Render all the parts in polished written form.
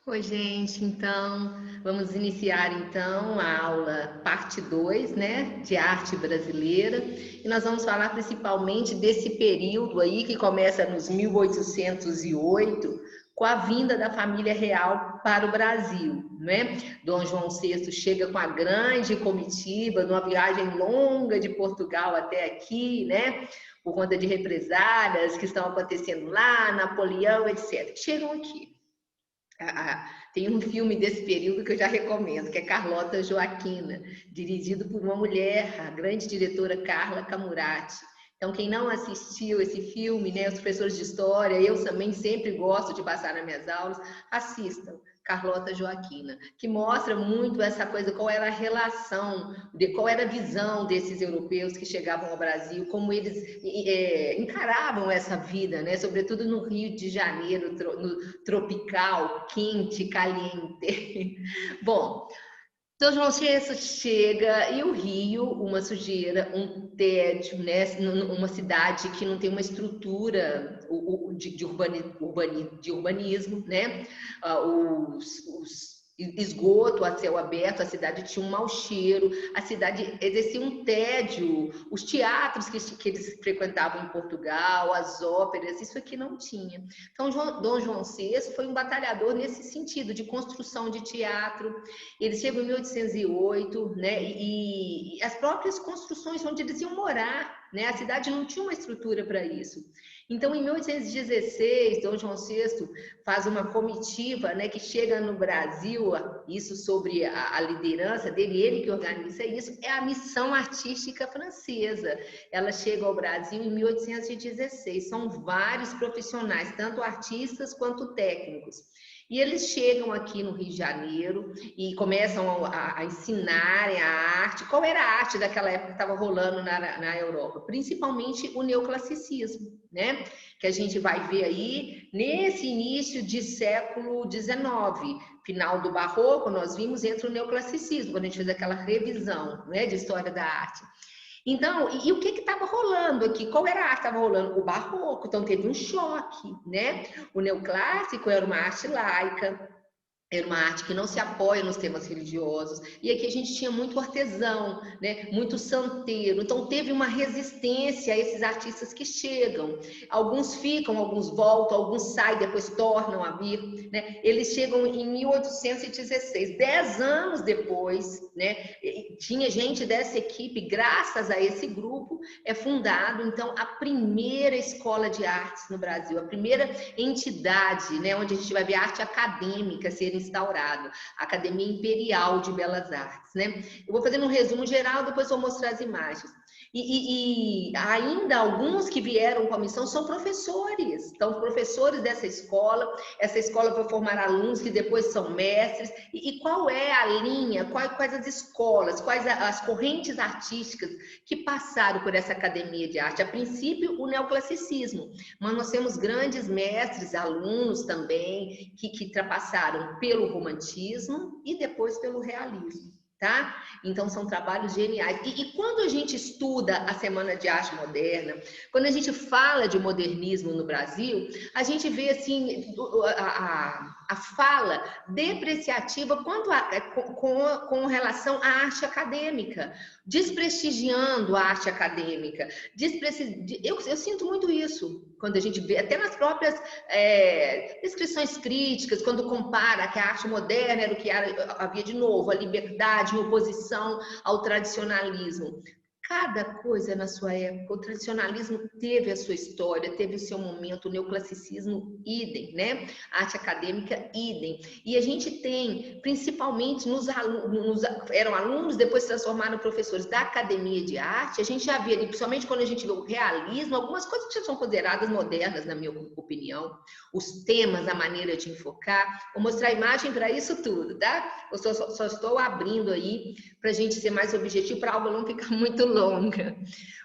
Oi, gente. Então, vamos iniciar então a aula parte 2, né, de arte brasileira. E nós vamos falar principalmente desse período aí que começa nos 1808, com a vinda da família real para o Brasil, né? Dom João VI chega com a grande comitiva, numa viagem longa de Portugal até aqui, né? Por conta de represálias que estão acontecendo lá, Napoleão, etc. Chegam aqui. Tem um filme desse período que eu já recomendo, que é Carlota Joaquina, dirigido por uma mulher, a grande diretora Carla Camurati. Então, quem não assistiu esse filme, né, os professores de história, eu também sempre gosto de passar nas minhas aulas, assistam Carlota Joaquina, que mostra muito essa coisa, qual era a relação, qual era a visão desses europeus que chegavam ao Brasil, como eles encaravam essa vida, né, sobretudo no Rio de Janeiro, no tropical, quente, caliente. Bom, São João VI chega e o Rio, uma sujeira, um tédio, né? Uma cidade que não tem uma estrutura de urbanismo, né? Os esgoto a céu aberto, a cidade tinha um mau cheiro, a cidade exercia um tédio, os teatros que eles frequentavam em Portugal, as óperas, isso aqui não tinha. Então, Dom João VI foi um batalhador nesse sentido, de construção de teatro. Eles chegam em 1808, né? E as próprias construções onde eles iam morar, né? A cidade não tinha uma estrutura para isso. Então, em 1816, Dom João VI faz uma comitiva, né, que chega no Brasil, isso sobre a liderança dele, ele que organiza isso, é a Missão Artística Francesa. Ela chega ao Brasil em 1816. São vários profissionais, tanto artistas quanto técnicos. E eles chegam aqui no Rio de Janeiro e começam a ensinarem a arte. Qual era a arte daquela época que estava rolando na Europa? Principalmente o neoclassicismo, né? Que a gente vai ver aí nesse início de século XIX, final do Barroco, nós vimos, entra o neoclassicismo, quando a gente fez aquela revisão, né, de história da arte. Então, e o que estava rolando aqui? Qual era a arte que estava rolando? O barroco. Então, teve um choque, né? O neoclássico era uma arte laica, era uma arte que não se apoia nos temas religiosos. E aqui a gente tinha muito artesão, né? Muito santeiro. Então teve uma resistência a esses artistas que chegam. Alguns ficam, alguns voltam, alguns saem, depois tornam a vir. Né? Eles chegam em 1816, 10 anos depois, né? Tinha gente dessa equipe, graças a esse grupo, é fundado, então, a primeira escola de artes no Brasil, a primeira entidade, né, onde a gente vai ver arte acadêmica ser instaurado, a Academia Imperial de Belas Artes, né? Eu vou fazer um resumo geral, depois vou mostrar as imagens. E ainda alguns que vieram com a missão são professores, então professores dessa escola, essa escola vai formar alunos que depois são mestres, e qual é a linha, quais as escolas, quais as correntes artísticas que passaram por essa academia de arte? A princípio, o neoclassicismo, mas nós temos grandes mestres, alunos também, que passaram pelo romantismo e depois pelo realismo. Tá? Então são trabalhos geniais. E quando a gente estuda a Semana de Arte Moderna, quando a gente fala de modernismo no Brasil, a gente vê assim a fala depreciativa com relação à arte acadêmica, desprestigiando a arte acadêmica. Eu sinto muito isso quando a gente vê, até nas próprias descrições críticas, quando compara que a arte moderna era o que havia de novo, a liberdade em oposição ao tradicionalismo. Cada coisa na sua época, o tradicionalismo teve a sua história, teve o seu momento, o neoclassicismo, idem, né? A arte acadêmica, idem. E a gente tem, principalmente eram alunos, depois se transformaram em professores da academia de arte, a gente já vê ali, principalmente quando a gente vê o realismo, algumas coisas que já são consideradas modernas, na minha opinião, os temas, a maneira de enfocar. Vou mostrar a imagem para isso tudo, tá? Eu só estou abrindo aí para a gente ser mais objetivo, para a aula não ficar muito longa.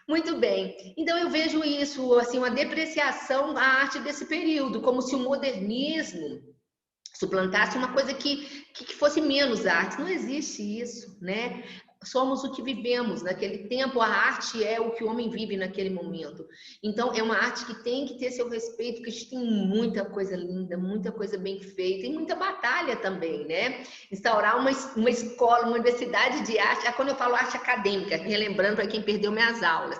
Muito bem. Então eu vejo isso, assim, uma depreciação da arte desse período, como se o modernismo suplantasse uma coisa que fosse menos arte. Não existe isso, né? somos o que vivemos naquele tempo, a arte é o que o homem vive naquele momento. Então, é uma arte que tem que ter seu respeito, porque a gente tem muita coisa linda, muita coisa bem feita e muita batalha também, né? Instaurar uma escola, uma universidade de arte, quando eu falo arte acadêmica, relembrando para quem perdeu minhas aulas,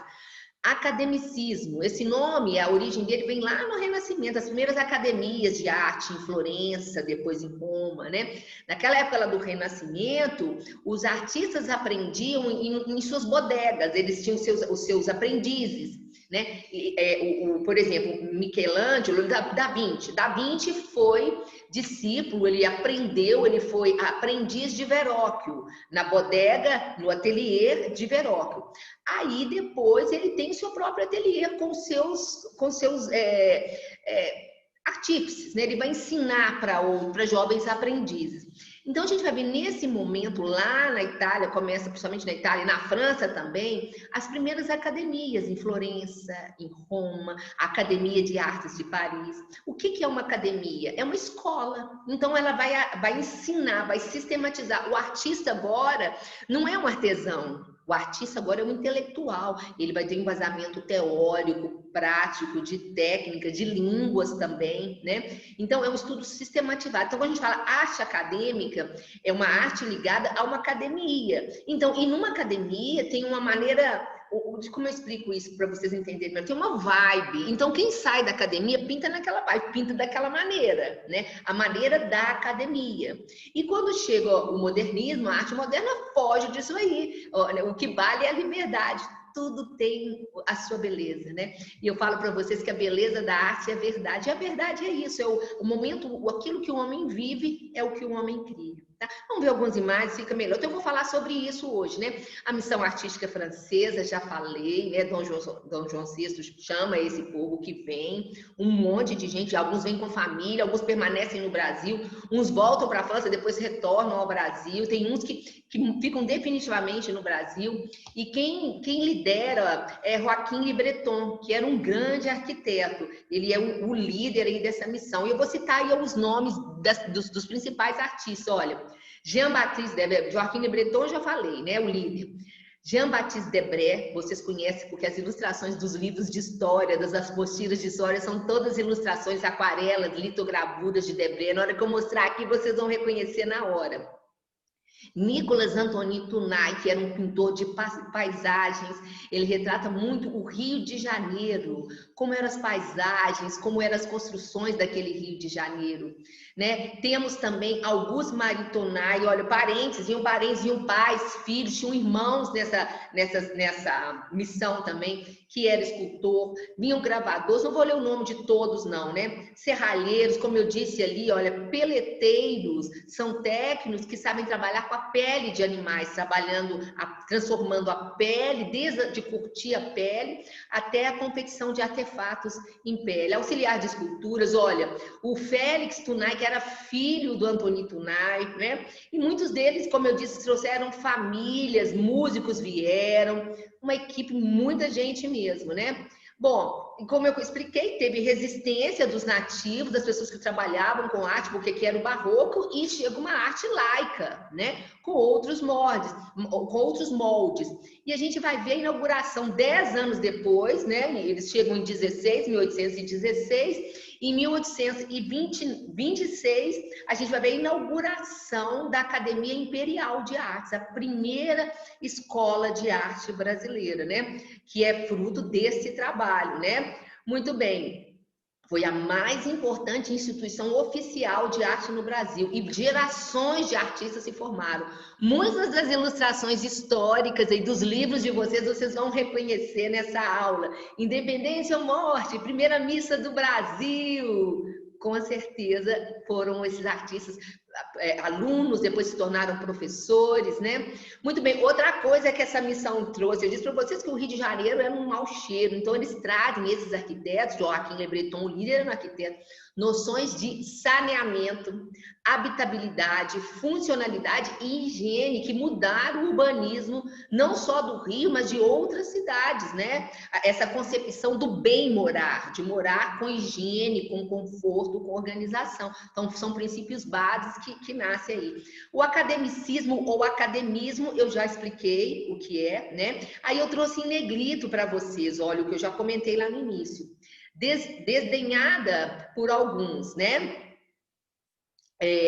academicismo, esse nome, a origem dele vem lá no Renascimento, as primeiras academias de arte em Florença, depois em Roma, né? Naquela época lá do Renascimento, os artistas aprendiam em suas bodegas, eles tinham os seus aprendizes, né? Por exemplo, Michelangelo, Da Vinci. Da Vinci foi discípulo, ele aprendeu, ele foi aprendiz de Verrocchio, na bodega, no ateliê de Verrocchio. Aí depois ele tem o seu próprio ateliê com seus artífices, né? Ele vai ensinar para jovens aprendizes. Então a gente vai ver nesse momento lá na Itália, começa principalmente na Itália e na França também, as primeiras academias em Florença, em Roma, a Academia de Artes de Paris. O que é uma academia? É uma escola. Então ela vai ensinar, vai sistematizar. O artista agora não é um artesão. O artista agora é um intelectual, ele vai ter um embasamento teórico, prático, de técnica, de línguas também, né? Então, é um estudo sistematizado. Então, quando a gente fala arte acadêmica, é uma arte ligada a uma academia. Então, e numa academia tem uma maneira... Como eu explico isso para vocês entenderem? Tem uma vibe. Então, quem sai da academia pinta naquela vibe, pinta daquela maneira, né? A maneira da academia. E quando chega o modernismo, a arte moderna foge disso aí. Olha, o que vale é a liberdade. Tudo tem a sua beleza, né? E eu falo para vocês que a beleza da arte é a verdade. E a verdade é isso, é o momento, aquilo que o homem vive é o que o homem cria. Tá? Vamos ver algumas imagens, fica melhor. Então, eu vou falar sobre isso hoje, né? A missão artística francesa, já falei, né? Dom João VI chama esse povo que vem, um monte de gente, alguns vêm com família, alguns permanecem no Brasil, uns voltam para a França, depois retornam ao Brasil, tem uns que ficam definitivamente no Brasil, e quem lidera é Joaquim Le Breton, que era um grande arquiteto, ele é o líder aí dessa missão. E eu vou citar aí os nomes dos principais artistas, olha, Jean-Baptiste Debré, Joaquim Le Breton já falei, né, o líder. Jean-Baptiste Debré, vocês conhecem porque as ilustrações dos livros de história, das apostilas de história, são todas ilustrações, aquarelas, litogravuras de Debré. Na hora que eu mostrar aqui, vocês vão reconhecer na hora. Nicolas Antoni Tunay, que era um pintor de paisagens, ele retrata muito o Rio de Janeiro, como eram as paisagens, como eram as construções daquele Rio de Janeiro, né? Temos também Auguste Marie Tunay, olha, parentes, iam pais, filhos, tinham irmãos nessa missão também, que era escultor, vinham gravadores, não vou ler o nome de todos não, né? Serralheiros, como eu disse ali, olha, peleteiros, são técnicos que sabem trabalhar com a pele de animais, transformando a pele, desde curtir a pele até a confecção de artefatos em pele. Auxiliar de esculturas, olha, o Félix Tunay, que era filho do Antoni Tunay, né? E muitos deles, como eu disse, trouxeram famílias, músicos vieram, uma equipe, muita gente mesmo, né? Bom, como eu expliquei, teve resistência dos nativos, das pessoas que trabalhavam com arte, porque que era o barroco, e chega uma arte laica, né? Com outros moldes. E a gente vai ver a inauguração 10 anos depois, né? Eles chegam em 1816, em 1826, a gente vai ver a inauguração da Academia Imperial de Artes, a primeira escola de arte brasileira, né? Que é fruto desse trabalho, né? Muito bem. Foi a mais importante instituição oficial de arte no Brasil e gerações de artistas se formaram. Muitas das ilustrações históricas e dos livros de vocês vão reconhecer nessa aula. Independência ou Morte, Primeira Missa do Brasil. Com certeza foram esses artistas, alunos, depois se tornaram professores, né? Muito bem, outra coisa que essa missão trouxe, eu disse para vocês que o Rio de Janeiro era um mau cheiro, então eles trazem esses arquitetos, Joaquim Le Breton, o líder, era um arquiteto, noções de saneamento, habitabilidade, funcionalidade e higiene que mudaram o urbanismo, não só do Rio, mas de outras cidades, né? Essa concepção do bem morar, de morar com higiene, com conforto, com organização. Então, são princípios básicos que nascem aí. O academicismo ou academismo, eu já expliquei o que é, né? Aí eu trouxe em negrito para vocês, olha, o que eu já comentei lá no início. Desdenhada por alguns, né?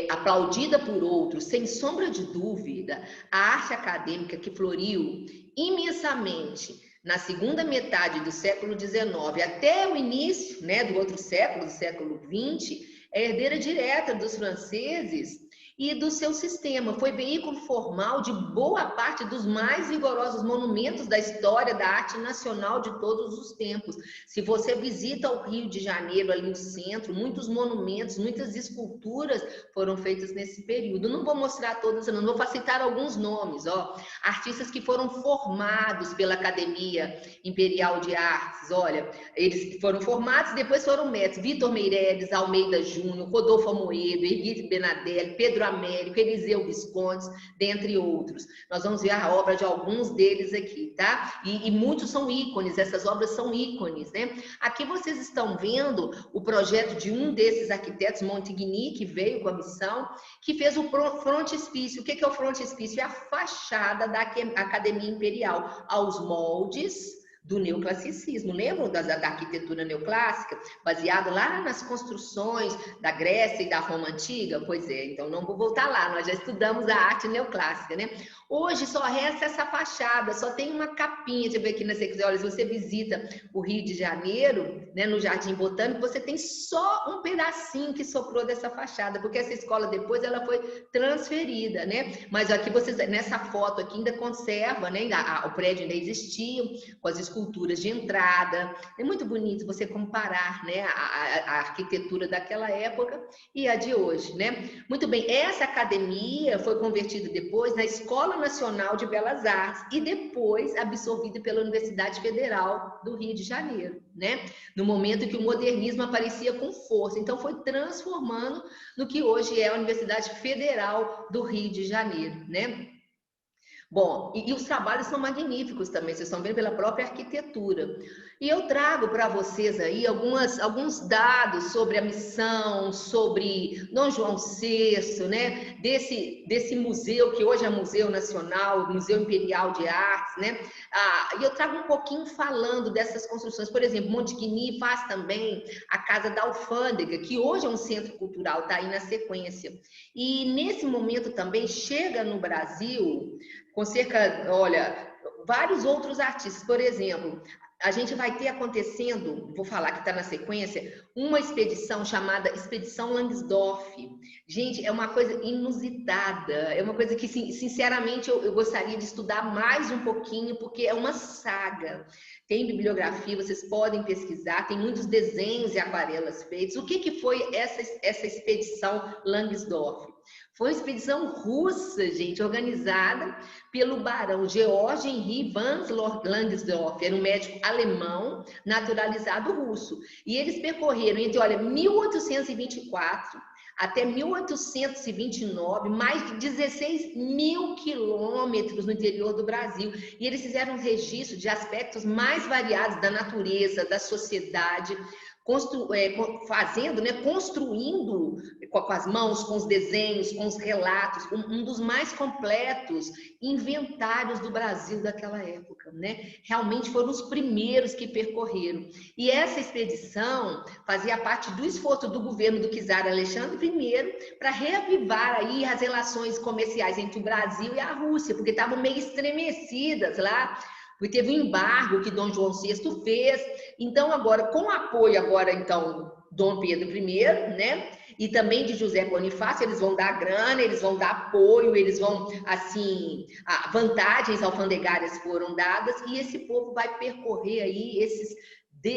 Aplaudida por outros, sem sombra de dúvida, a arte acadêmica que floriu imensamente na segunda metade do século XIX até o início, né, do outro século, do século XX, é herdeira direta dos franceses e do seu sistema. Foi veículo formal de boa parte dos mais vigorosos monumentos da história da arte nacional de todos os tempos. Se você visita o Rio de Janeiro, ali no centro, muitos monumentos, muitas esculturas foram feitas nesse período. Não vou mostrar todas, não vou citar alguns nomes, ó. Artistas que foram formados pela Academia Imperial de Artes, olha, eles foram formados, depois foram mestres. Vitor Meireles, Almeida Júnior, Rodolfo Amoedo, Henrique Benadelli, Pedro Américo, Eliseu Viscondes, dentre outros. Nós vamos ver a obra de alguns deles aqui, tá? E muitos são ícones, essas obras são ícones, né? Aqui vocês estão vendo o projeto de um desses arquitetos, Montigny, que veio com a missão, que fez o frontispício. O que é o frontispício? É a fachada da Academia Imperial, aos moldes do neoclassicismo. Lembram da arquitetura neoclássica? Baseado lá nas construções da Grécia e da Roma Antiga? Pois é, então não vou voltar lá, nós já estudamos a arte neoclássica, né? Hoje só resta essa fachada, só tem uma capinha. Deixa eu ver aqui nas olhas, você visita o Rio de Janeiro, né, no Jardim Botânico, você tem só um pedacinho que soprou dessa fachada, porque essa escola depois ela foi transferida, né? Mas aqui vocês, nessa foto aqui ainda conserva, né? O prédio ainda existia, com as esculturas de entrada. É muito bonito você comparar, né, a arquitetura daquela época e a de hoje, né? Muito bem, essa academia foi convertida depois na Escola Nacional de Belas Artes e depois absorvida pela Universidade Federal do Rio de Janeiro, né? No momento que o modernismo aparecia com força. Então foi transformando no que hoje é a Universidade Federal do Rio de Janeiro, né? Bom, e os trabalhos são magníficos também, vocês estão vendo pela própria arquitetura. E eu trago para vocês aí alguns dados sobre a missão, sobre Dom João VI, né? Desse museu, que hoje é Museu Nacional, Museu Imperial de Artes, né? E eu trago um pouquinho falando dessas construções. Por exemplo, Montigny faz também a Casa da Alfândega, que hoje é um centro cultural, está aí na sequência. E nesse momento também chega no Brasil com cerca, olha, vários outros artistas. Por exemplo, a gente vai ter acontecendo, vou falar que está na sequência, uma expedição chamada Expedição Langsdorff. Gente, é uma coisa inusitada, é uma coisa que, sinceramente, eu gostaria de estudar mais um pouquinho, porque é uma saga. Tem bibliografia, vocês podem pesquisar, tem muitos desenhos e aquarelas feitos. O que foi essa expedição Langsdorff? Foi uma expedição russa, gente, organizada pelo barão Georg Henry von Langsdorff, era um médico alemão naturalizado russo. E eles percorreram entre, olha, 1824 até 1829, mais de 16 mil quilômetros no interior do Brasil. E eles fizeram um registro de aspectos mais variados da natureza, da sociedade, fazendo, né, construindo com as mãos, com os desenhos, com os relatos, um dos mais completos inventários do Brasil daquela época, né? Realmente foram os primeiros que percorreram. E essa expedição fazia parte do esforço do governo do czar Alexandre I para reavivar aí as relações comerciais entre o Brasil e a Rússia, porque estavam meio estremecidas lá. Porque teve um embargo que Dom João VI fez. Então, agora, com o apoio então, Dom Pedro I, né? E também de José Bonifácio, eles vão dar grana, eles vão dar apoio, eles vão, assim, vantagens alfandegárias foram dadas, e esse povo vai percorrer aí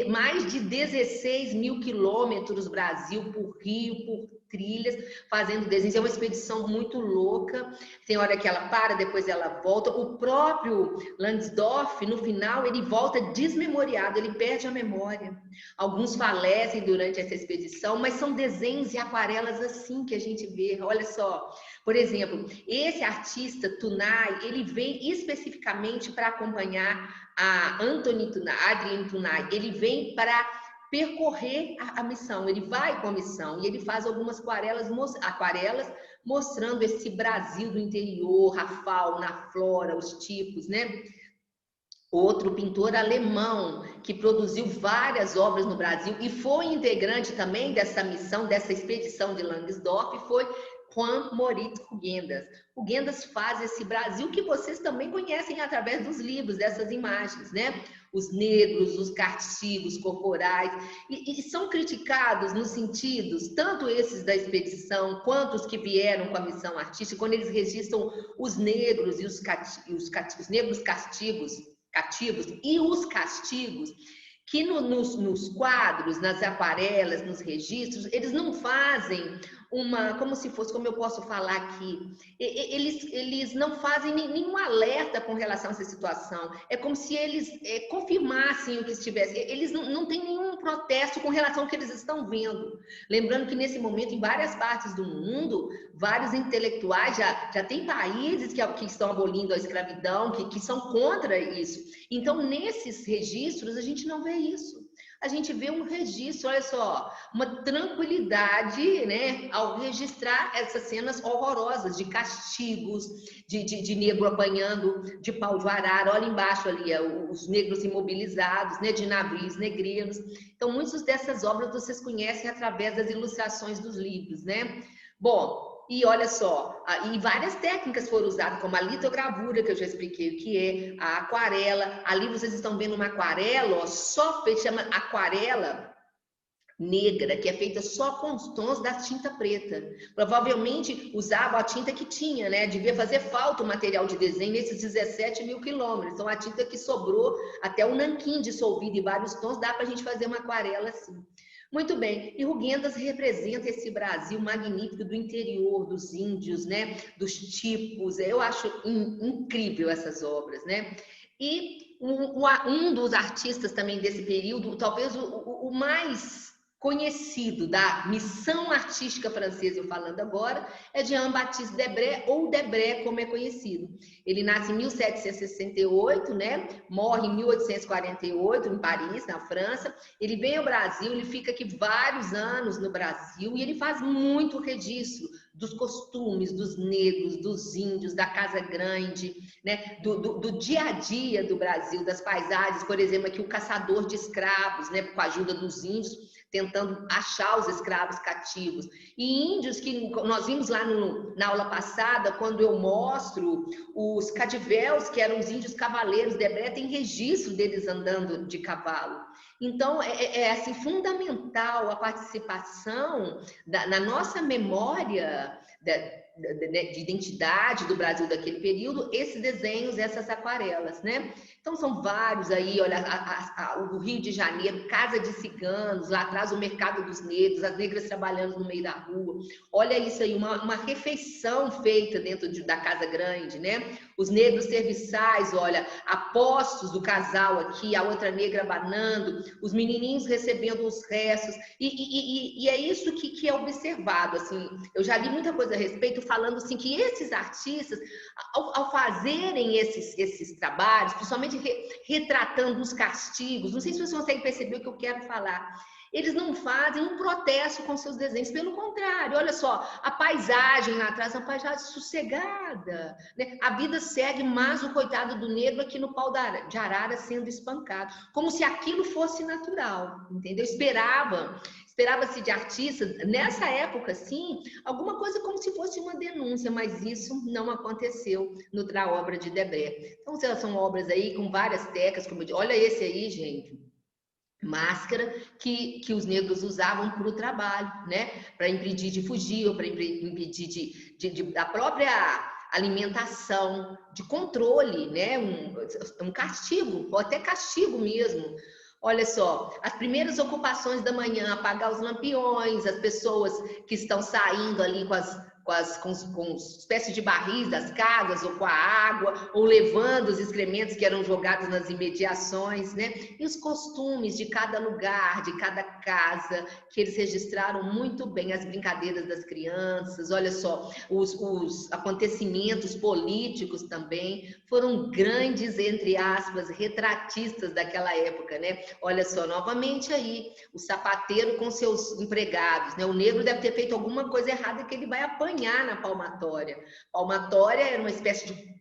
mais de 16 mil quilômetros Brasil por rio, por trilhas, fazendo desenhos. É uma expedição muito louca. Tem hora que ela para, depois ela volta. O próprio Langsdorff, no final, ele volta desmemoriado, ele perde a memória. Alguns falecem durante essa expedição, mas são desenhos e aquarelas assim que a gente vê. Olha só, por exemplo, esse artista Tunay, ele vem especificamente para acompanhar a Adrienne Tunay. Ele vem para percorrer a missão, ele vai com a missão e ele faz algumas aquarelas mostrando esse Brasil do interior, a fauna, a flora, os tipos, né? Outro pintor alemão que produziu várias obras no Brasil e foi integrante também dessa missão, dessa expedição de Langsdorff, foi Juan Moritz Hugendas. Hugendas faz esse Brasil que vocês também conhecem através dos livros, dessas imagens, né? Os negros, os castigos corporais, e são criticados nos sentidos, tanto esses da expedição, quanto os que vieram com a missão artística, quando eles registram os negros e os negros cativos e os castigos, que nos quadros, nas aquarelas, nos registros, eles não fazem como se fosse, como eu posso falar aqui, eles não fazem nenhum alerta com relação a essa situação. É como se eles confirmassem o que estivesse. Eles não têm nenhum protesto com relação ao que eles estão vendo. Lembrando que nesse momento, em várias partes do mundo, vários intelectuais, já tem países que estão abolindo a escravidão, que são contra isso. Então, nesses registros, a gente não vê isso. A gente vê um registro, olha só, uma tranquilidade, né, ao registrar essas cenas horrorosas de castigos, de negro apanhando de pau de arara. Olha embaixo ali, os negros imobilizados, né, de navios negreiros. Então, muitas dessas obras vocês conhecem através das ilustrações dos livros, né? Bom, e olha só, e várias técnicas foram usadas, como a litogravura, que eu já expliquei o que é, a aquarela. Ali vocês estão vendo uma aquarela, ó, só feita, chama aquarela negra, que é feita só com os tons da tinta preta. Provavelmente usava a tinta que tinha, né? Devia fazer falta o material de desenho nesses 17 mil quilômetros. Então, a tinta que sobrou, até o nanquim dissolvido em vários tons, dá para a gente fazer uma aquarela assim. Muito bem, e Hugendas representa esse Brasil magnífico do interior, dos índios, né? Dos tipos. Eu acho incrível essas obras, né? E um dos artistas também desse período, talvez o mais conhecido da missão artística francesa, eu falando agora, é Jean-Baptiste Debré, ou Debré, como é conhecido. Ele nasce em 1768, né? Morre em 1848, em Paris, na França. Ele vem ao Brasil, ele fica aqui vários anos no Brasil, e ele faz muito registro dos costumes dos negros, dos índios, da Casa Grande, né? Do dia a dia do Brasil, das paisagens, por exemplo, aqui o caçador de escravos, né? Com a ajuda dos índios, tentando achar os escravos cativos. E índios que nós vimos lá na aula passada, quando eu mostro os cadivéus, que eram os índios cavaleiros, Debré tem registro deles andando de cavalo. Então, assim, fundamental a participação na nossa memória de identidade do Brasil daquele período, esses desenhos, essas aquarelas, né? Então, são vários aí, olha, o Rio de Janeiro, casa de ciganos, lá atrás o mercado dos negros, as negras trabalhando no meio da rua. Olha isso aí, uma refeição feita dentro da Casa Grande, né? Os negros serviçais, olha, apostos do casal aqui, a outra negra abanando, os menininhos recebendo os restos, e é isso que é observado, assim. Eu já li muita coisa a respeito, falando assim, que esses artistas, ao fazerem esses trabalhos, principalmente retratando os castigos, não sei se vocês conseguem perceber o que eu quero falar, eles não fazem um protesto com seus desenhos, pelo contrário, olha só, a paisagem lá atrás é uma paisagem sossegada, né? A vida segue, mas o coitado do negro aqui no pau de arara sendo espancado, como se aquilo fosse natural, entendeu? Esperava-se de artistas, nessa época, sim, alguma coisa como se fosse uma denúncia, mas isso não aconteceu na obra de Debré. Então, são obras aí com várias técnicas, como eu disse, olha esse aí, gente, máscara que os negros usavam para o trabalho, né? Para impedir de fugir, ou para impedir da própria alimentação, de controle, né? Um castigo, ou até castigo mesmo. Olha só, as primeiras ocupações da manhã, apagar os lampiões, as pessoas que estão saindo ali com espécies de barris das casas, ou com a água, ou levando os excrementos que eram jogados nas imediações, né? E os costumes de cada lugar, de cada casa, que eles registraram muito bem, as brincadeiras das crianças, olha só, os acontecimentos políticos também, foram grandes, entre aspas, retratistas daquela época, né? Olha só, novamente aí, o sapateiro com seus empregados, né? O negro deve ter feito alguma coisa errada que ele vai apanhar na palmatória. Palmatória era uma espécie de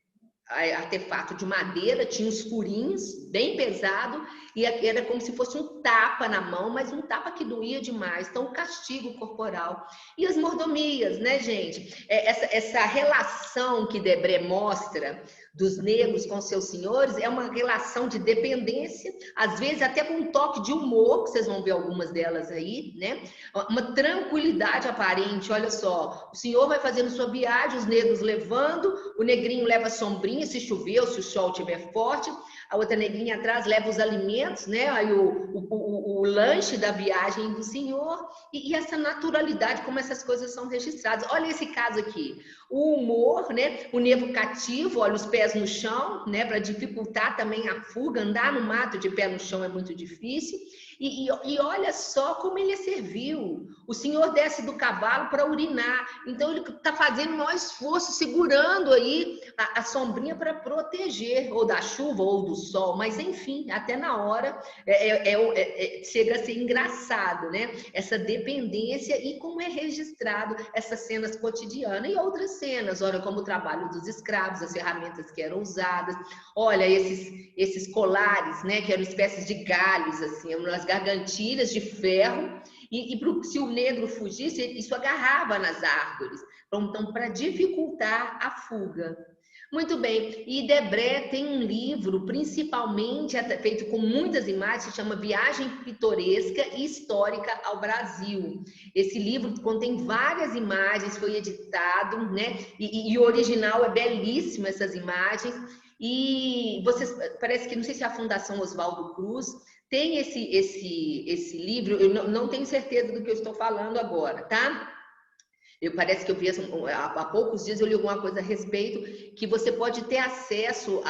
artefato de madeira, tinha uns furinhos, bem pesado, e era como se fosse um tapa na mão, mas um tapa que doía demais, então o castigo corporal. E as mordomias, né, gente? Essa relação que Debré mostra dos negros com seus senhores é uma relação de dependência, às vezes até com um toque de humor, que vocês vão ver algumas delas aí, né? Uma tranquilidade aparente, olha só, o senhor vai fazendo sua viagem, os negros levando, o negrinho leva a sombrinha, se choveu, se o sol estiver forte, a outra negrinha atrás leva os alimentos, né? Aí o lanche da viagem do senhor, e essa naturalidade, como essas coisas são registradas. Olha esse caso aqui, o humor, né? O negro cativo, olha os pés no chão, né? Para dificultar também a fuga, andar no mato de pé no chão é muito difícil. E olha só como ele é servil. O senhor desce do cavalo para urinar, então ele está fazendo o maior esforço, segurando aí a sombrinha para proteger, ou da chuva ou do sol, mas enfim, até na hora chega a ser engraçado, né? Essa dependência e como é registrado essas cenas cotidianas e outras cenas, olha como o trabalho dos escravos, as ferramentas que eram usadas, olha esses colares, né? Que eram espécies de galhos, assim, umas gargantilhas de ferro, e se o negro fugisse, isso agarrava nas árvores, então para dificultar a fuga. Muito bem, e Debré tem um livro, principalmente feito com muitas imagens, que chama Viagem Pitoresca e Histórica ao Brasil. Esse livro contém várias imagens, foi editado, né? E o original é belíssimo, essas imagens. E vocês, parece que, não sei se é a Fundação Oswaldo Cruz tem esse livro, eu não tenho certeza do que eu estou falando agora, tá? Parece que eu vi há poucos dias, eu li alguma coisa a respeito, que você pode ter acesso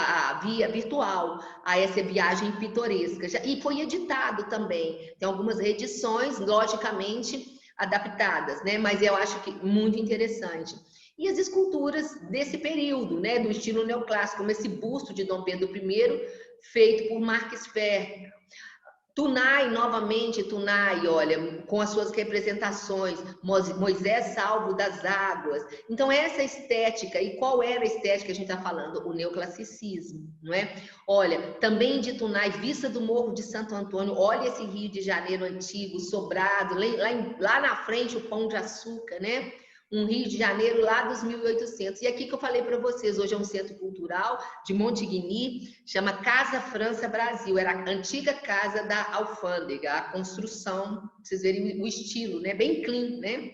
via virtual a essa viagem pitoresca. E foi editado também. Tem algumas reedições, logicamente, adaptadas, né? Mas eu acho que muito interessante. E as esculturas desse período, né? Do estilo neoclássico, como esse busto de Dom Pedro I, feito por Marques Ferrer. Tunai, novamente, Tunai, olha, com as suas representações, Moisés salvo das águas. Então, essa estética, e qual era a estética que a gente está falando? O neoclassicismo, não é? Olha, também de Tunai, vista do Morro de Santo Antônio, olha esse Rio de Janeiro antigo, sobrado, lá na frente o Pão de Açúcar, né? Um Rio de Janeiro lá dos 1800. E aqui que eu falei para vocês, hoje é um centro cultural de Montigny, chama Casa França Brasil, era a antiga casa da alfândega, a construção, pra vocês verem o estilo, né? Bem clean, né?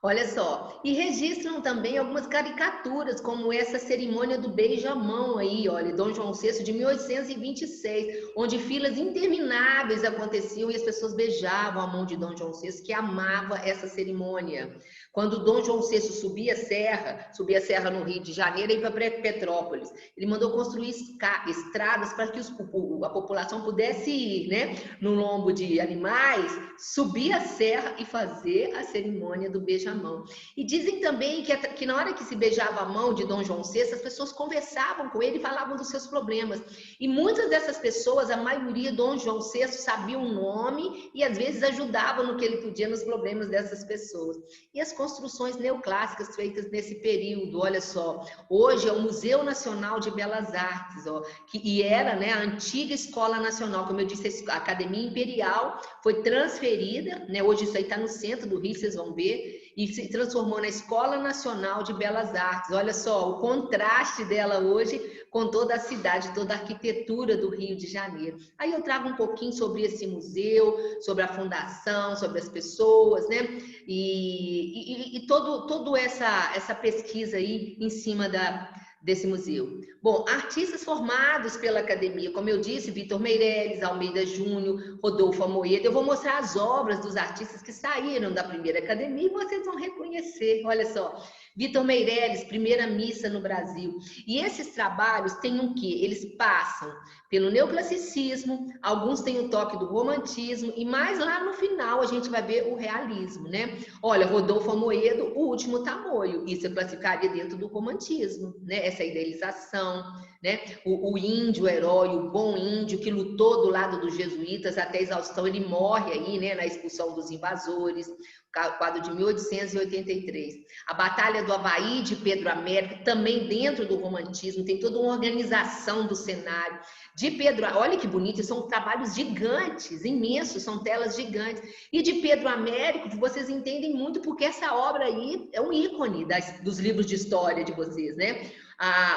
Olha só, e registram também algumas caricaturas, como essa cerimônia do beijo-mão aí, olha, Dom João VI de 1826, onde filas intermináveis aconteciam e as pessoas beijavam a mão de Dom João VI, que amava essa cerimônia. Quando Dom João VI subia a serra no Rio de Janeiro e ia para Petrópolis, ele mandou construir estradas para que a população pudesse ir, né, no lombo de animais, subir a serra e fazer a cerimônia do beijo-mão. E dizem também que na hora que se beijava a mão de Dom João VI, as pessoas conversavam com ele e falavam dos seus problemas. E muitas dessas pessoas, a maioria, Dom João VI sabia o nome e às vezes ajudava no que ele podia nos problemas dessas pessoas. E as construções neoclássicas feitas nesse período, olha só, hoje é o Museu Nacional de Belas Artes, ó, e era, né, a antiga Escola Nacional, como eu disse, a Academia Imperial foi transferida, né, hoje isso aí está no centro do Rio, vocês vão ver, e se transformou na Escola Nacional de Belas Artes. Olha só, o contraste dela hoje com toda a cidade, toda a arquitetura do Rio de Janeiro. Aí eu trago um pouquinho sobre esse museu, sobre a fundação, sobre as pessoas, né? E toda essa pesquisa aí em cima desse museu. Bom, artistas formados pela academia, como eu disse, Vitor Meirelles, Almeida Júnior, Rodolfo Amoedo. Eu vou mostrar as obras dos artistas que saíram da primeira academia e vocês vão reconhecer. Olha só, Vitor Meirelles, Primeira Missa no Brasil. E esses trabalhos têm um quê? Eles passam pelo neoclassicismo, alguns têm o toque do romantismo, e mais lá no final a gente vai ver o realismo, né? Olha, Rodolfo Amoedo, O Último Tamoio, isso eu classificaria dentro do romantismo, né? Essa idealização, né? O índio, o herói, o bom índio que lutou do lado dos jesuítas até a exaustão, ele morre aí, né? Na expulsão dos invasores, quadro de 1883. A Batalha do Havaí, de Pedro Américo, também dentro do romantismo, tem toda uma organização do cenário. De Pedro, olha que bonito, são trabalhos gigantes, imensos, são telas gigantes. E de Pedro Américo, vocês entendem muito porque essa obra aí é um ícone dos livros de história de vocês, né?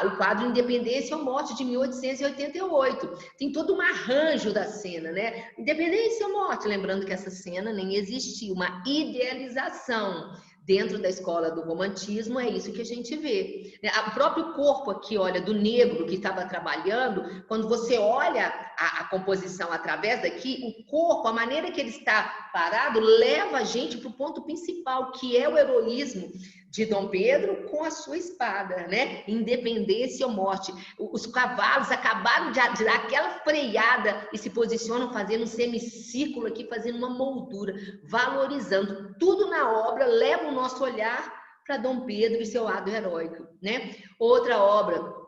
O quadro Independência ou Morte, de 1888. Tem todo um arranjo da cena, né? Independência ou Morte, lembrando que essa cena nem existia, uma idealização. Dentro da escola do romantismo, é isso que a gente vê. O próprio corpo aqui, olha, do negro que estava trabalhando, quando você olha a composição através daqui, o corpo, a maneira que ele está parado, leva a gente para o ponto principal, que é o heroísmo de Dom Pedro com a sua espada, né? Independência ou morte. Os cavalos acabaram de dar aquela freada e se posicionam fazendo um semicírculo aqui, fazendo uma moldura, valorizando. Tudo na obra leva o nosso olhar para Dom Pedro e seu lado heróico, né? Outra obra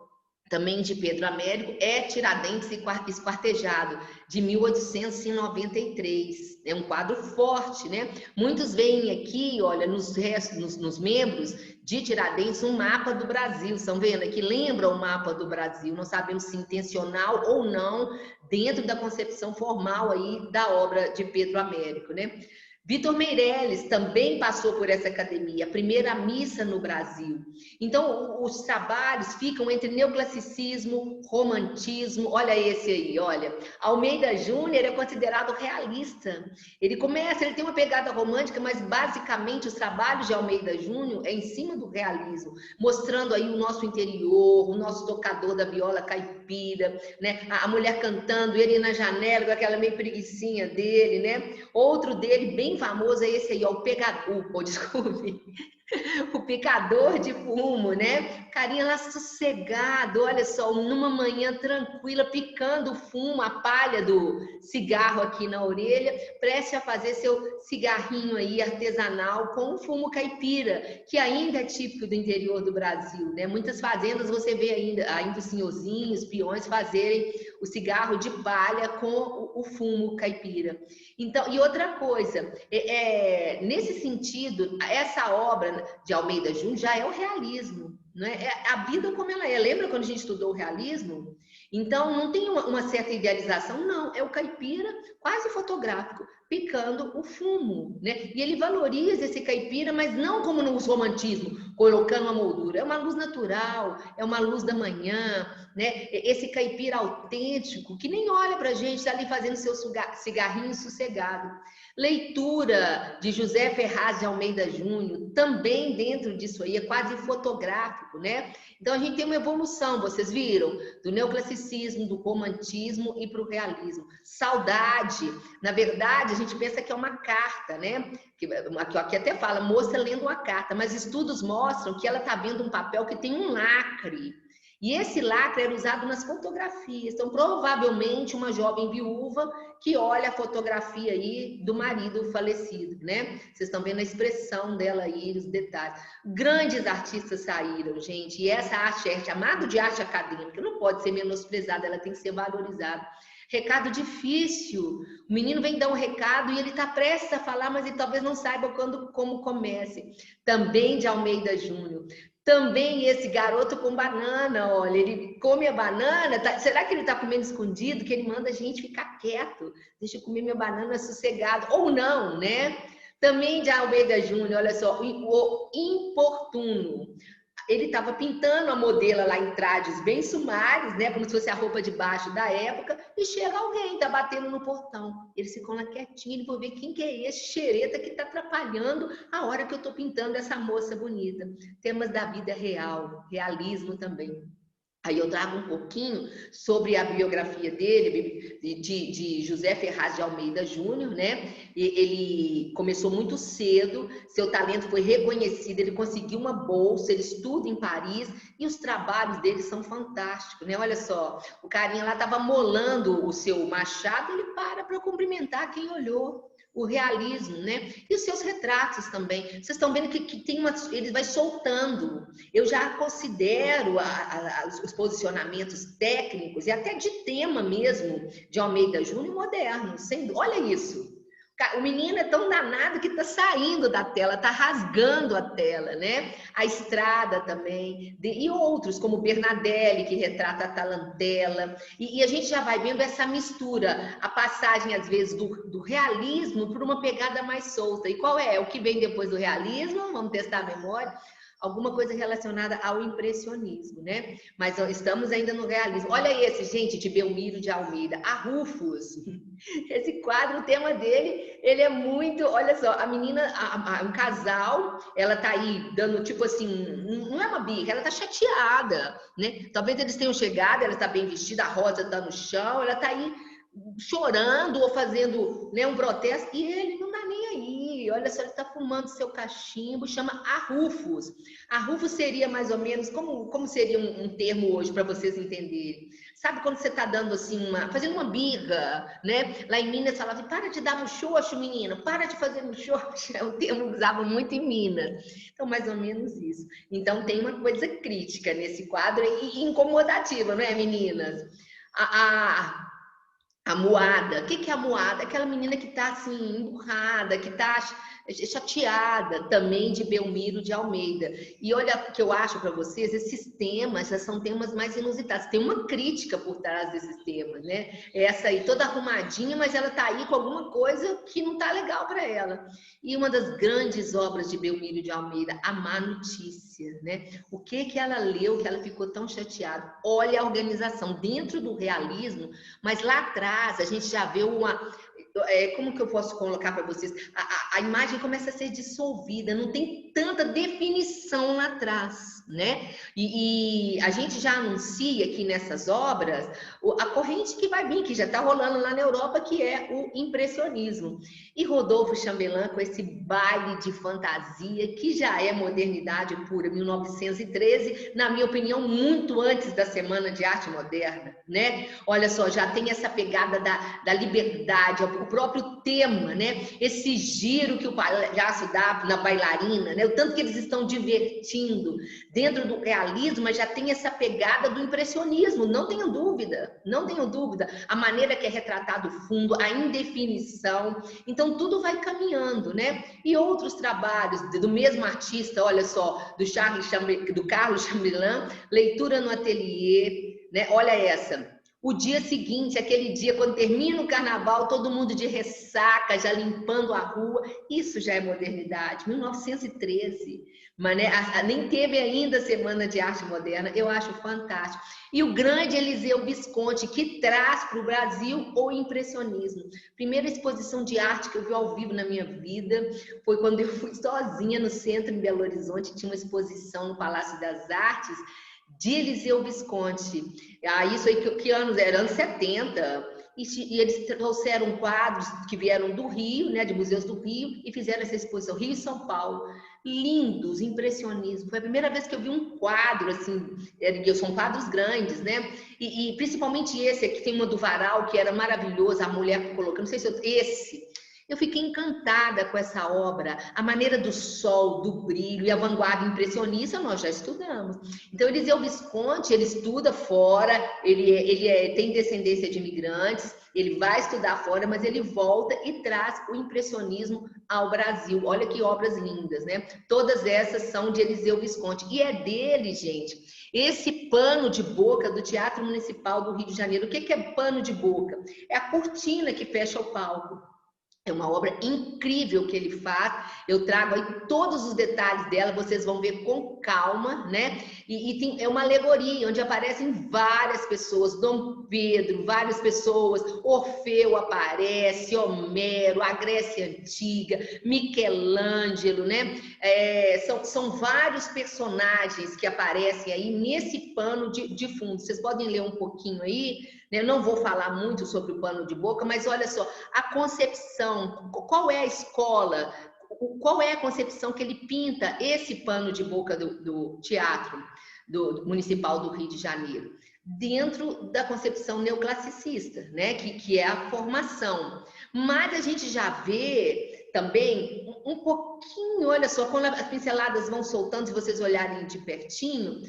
também de Pedro Américo é Tiradentes Esquartejado, de 1893. É um quadro forte, né? Muitos veem aqui, olha, nos membros de Tiradentes, um mapa do Brasil. Estão vendo aqui? Lembra o mapa do Brasil. Não sabemos se intencional ou não, dentro da concepção formal aí da obra de Pedro Américo, né? Vitor Meirelles também passou por essa academia, a Primeira Missa no Brasil. Então, os trabalhos ficam entre neoclassicismo, romantismo. Olha esse aí, olha. Almeida Júnior é considerado realista. Ele tem uma pegada romântica, mas basicamente os trabalhos de Almeida Júnior é em cima do realismo, mostrando aí o nosso interior, o nosso tocador da viola caipira, né? A mulher cantando, ele na janela com aquela meio preguicinha dele, né? Outro dele, bem famoso, é esse aí, ó, o pegador, desculpe, o picador de fumo, né? Carinha lá sossegado, olha só, numa manhã tranquila, picando o fumo, a palha do cigarro aqui na orelha, prestes a fazer seu cigarrinho aí artesanal com o fumo caipira, que ainda é típico do interior do Brasil, né? Muitas fazendas você vê ainda os senhorzinhos, peões fazerem o cigarro de palha com o fumo caipira. Então, e outra coisa, nesse sentido, essa obra de Almeida Júnior já é o realismo, não é? É a vida como ela é. Lembra quando a gente estudou o realismo? Então, não tem uma certa idealização, não. É o caipira quase fotográfico, picando o fumo, né? E ele valoriza esse caipira, mas não como no romantismo, colocando uma moldura. É uma luz natural, é uma luz da manhã, né? Esse caipira autêntico, que nem olha pra gente, está ali fazendo seu cigarrinho sossegado. Leitura de José Ferraz de Almeida Júnior, também dentro disso aí, é quase fotográfico, né? Então, a gente tem uma evolução, vocês viram? Do neoclassicismo, do romantismo e para o realismo. Saudade, na verdade, a gente pensa que é uma carta, né? Aqui até fala, moça lendo uma carta, mas estudos mostram que ela está vendo um papel que tem um lacre. E esse lacre era usado nas fotografias. Então, provavelmente, uma jovem viúva que olha a fotografia aí do marido falecido, né? Vocês estão vendo a expressão dela aí, os detalhes. Grandes artistas saíram, gente. E essa arte é chamada de arte acadêmica. Não pode ser menosprezada, ela tem que ser valorizada. Recado difícil. O menino vem dar um recado e ele está prestes a falar, mas ele talvez não saiba como comece. Também de Almeida Júnior. Também esse garoto com banana, olha, ele come a banana, será que ele está comendo escondido? Que ele manda a gente ficar quieto, deixa eu comer minha banana sossegado, ou não, né? Também de Almeida Júnior, olha só, o importuno. Ele estava pintando a modelo lá em trajes bem sumários, né, como se fosse a roupa de baixo da época, e chega alguém, tá batendo no portão. Eles ficam lá quietinhos, ele vai ver quem que é esse xereta que tá atrapalhando a hora que eu tô pintando essa moça bonita. Temas da vida real, realismo também. Aí eu trago um pouquinho sobre a biografia dele, de José Ferraz de Almeida Júnior, né? Ele começou muito cedo, seu talento foi reconhecido, ele conseguiu uma bolsa, ele estuda em Paris e os trabalhos dele são fantásticos, né? Olha só, o carinha lá estava molando o seu machado, ele para cumprimentar quem olhou. O realismo, né? E os seus retratos também. Vocês estão vendo que tem uma, ele vai soltando. Eu já considero os posicionamentos técnicos e até de tema mesmo de Almeida Júnior moderno. Olha isso. O menino é tão danado que está saindo da tela, está rasgando a tela, né? A Estrada também, e outros, como Bernadelli, que retrata a Tarantella. E a gente já vai vendo essa mistura, a passagem, às vezes, do realismo por uma pegada mais solta. E qual é? O que vem depois do realismo? Vamos testar a memória. Alguma coisa relacionada ao impressionismo, né? Mas estamos ainda no realismo. Olha esse, gente, de Belmiro de Almeida, a Rufus. Esse quadro, o tema dele, ele é muito... Olha só, a menina, um casal, ela tá aí dando, tipo assim, não é uma birra, ela tá chateada, né? Talvez eles tenham chegado, ela tá bem vestida, a Rosa tá no chão, ela tá aí chorando ou fazendo, né, um protesto, e ele não tá nem aí. Olha só, ele está fumando seu cachimbo, chama arrufos. Arrufos seria mais ou menos, como seria um termo hoje para vocês entenderem? Sabe quando você está dando assim, fazendo uma birra, né? Lá em Minas falava, para de dar muxoxo, menina, para de fazer muxoxo. É um termo que usava muito em Minas. Então, mais ou menos isso. Então, tem uma coisa crítica nesse quadro e incomodativa, não é, meninas? A moada. O que é a moada? Aquela menina que está assim, emburrada, que está chateada, também de Belmiro de Almeida. E olha o que eu acho para vocês, esses temas já são temas mais inusitados. Tem uma crítica por trás desses temas, né? Essa aí toda arrumadinha, mas ela está aí com alguma coisa que não está legal para ela. E uma das grandes obras de Belmiro de Almeida, A Má Notícia, né? O que ela leu que ela ficou tão chateada? Olha a organização dentro do realismo, mas lá atrás a gente já vê como que eu posso colocar para vocês? A imagem começa a ser dissolvida, não tem tanta definição lá atrás, né? E a gente já anuncia aqui nessas obras a corrente que vai vir, que já está rolando lá na Europa, que é o impressionismo. E Rodolfo Chambellan, com esse baile de fantasia, que já é modernidade pura, 1913, na minha opinião, muito antes da Semana de Arte Moderna, né? Olha só, já tem essa pegada da liberdade, o próprio tema, né? Esse giro que o palhaço dá na bailarina, né? O tanto que eles estão divertindo dentro do realismo, mas já tem essa pegada do impressionismo, não tenho dúvida, não tenho dúvida. A maneira que é retratado o fundo, a indefinição, então tudo vai caminhando, né? E outros trabalhos do mesmo artista, olha só, do Carlos Chambellan, Leitura no Ateliê, né? Olha essa. O dia seguinte, aquele dia, quando termina o carnaval, todo mundo de ressaca, já limpando a rua, isso já é modernidade, 1913, mas né, nem teve ainda a Semana de Arte Moderna, eu acho fantástico. E o grande Eliseu Visconti, que traz para o Brasil o impressionismo. Primeira exposição de arte que eu vi ao vivo na minha vida foi quando eu fui sozinha no centro, em Belo Horizonte, tinha uma exposição no Palácio das Artes, de Eliseu Visconti. Isso aí, que anos era? Anos 70. E eles trouxeram quadros que vieram do Rio, né, de museus do Rio, e fizeram essa exposição, Rio e São Paulo. Lindos, impressionismo. Foi a primeira vez que eu vi um quadro, assim, são quadros grandes, né? E principalmente esse aqui, tem uma do Varal, que era maravilhoso, a mulher colocando, não sei se esse... Eu fiquei encantada com essa obra, a maneira do sol, do brilho e a vanguarda impressionista nós já estudamos. Então, Eliseu Visconti, ele estuda fora, ele tem descendência de imigrantes, ele vai estudar fora, mas ele volta e traz o impressionismo ao Brasil. Olha que obras lindas, né? Todas essas são de Eliseu Visconti. E é dele, gente, esse pano de boca do Teatro Municipal do Rio de Janeiro. O que é pano de boca? É a cortina que fecha o palco. É uma obra incrível que ele faz. Eu trago aí todos os detalhes dela, vocês vão ver com calma, né? É uma alegoria onde aparecem várias pessoas, Dom Pedro, várias pessoas, Orfeu aparece, Homero, a Grécia Antiga, Michelangelo, né? São vários personagens que aparecem aí nesse pano de fundo. Vocês podem ler um pouquinho aí, né? Eu não vou falar muito sobre o pano de boca, mas olha só, a concepção, qual é a escola, qual é a concepção que ele pinta esse pano de boca do teatro do Municipal do Rio de Janeiro? Dentro da concepção neoclassicista, né? Que é a formação. Mas a gente já vê também um pouquinho, olha só, quando as pinceladas vão soltando, se vocês olharem de pertinho,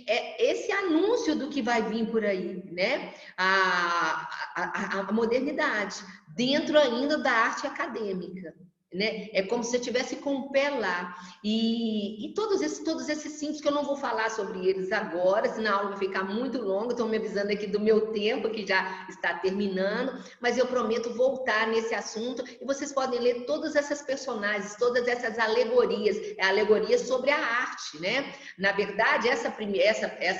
é esse anúncio do que vai vir por aí, né? A modernidade, dentro ainda da arte acadêmica. Né? É como se você estivesse com o pé lá. E todos esses símbolos que eu não vou falar sobre eles agora, senão a aula vai ficar muito longa. Estou me avisando aqui do meu tempo, que já está terminando, mas eu prometo voltar nesse assunto e vocês podem ler todas essas personagens, todas essas alegorias, alegorias sobre a arte, né? Na verdade, essa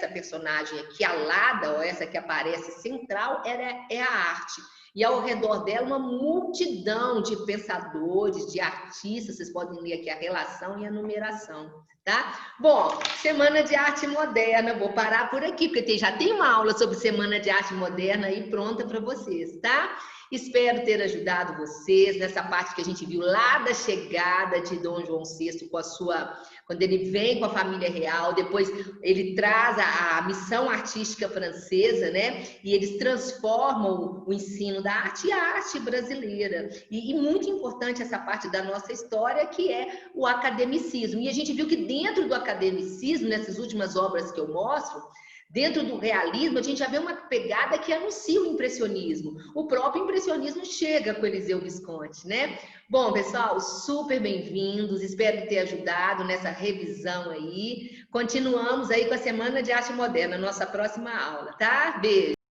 personagem aqui, a Lada, ou essa que aparece central, é a arte. E ao redor dela uma multidão de pensadores, de artistas, vocês podem ler aqui a relação e a numeração, tá? Bom, Semana de Arte Moderna, vou parar por aqui, porque já tem uma aula sobre Semana de Arte Moderna aí pronta para vocês, tá? Espero ter ajudado vocês nessa parte que a gente viu lá da chegada de Dom João VI com a sua... Quando ele vem com a família real, depois ele traz a missão artística francesa, né? E eles transformam o ensino da arte e a arte brasileira. E muito importante essa parte da nossa história, que é o academicismo. E a gente viu que dentro do academicismo, nessas últimas obras que eu mostro, dentro do realismo, a gente já vê uma pegada que anuncia o impressionismo. O próprio impressionismo chega com Eliseu Visconti, né? Bom, pessoal, super bem-vindos. Espero ter ajudado nessa revisão aí. Continuamos aí com a Semana de Arte Moderna, nossa próxima aula, tá? Beijo!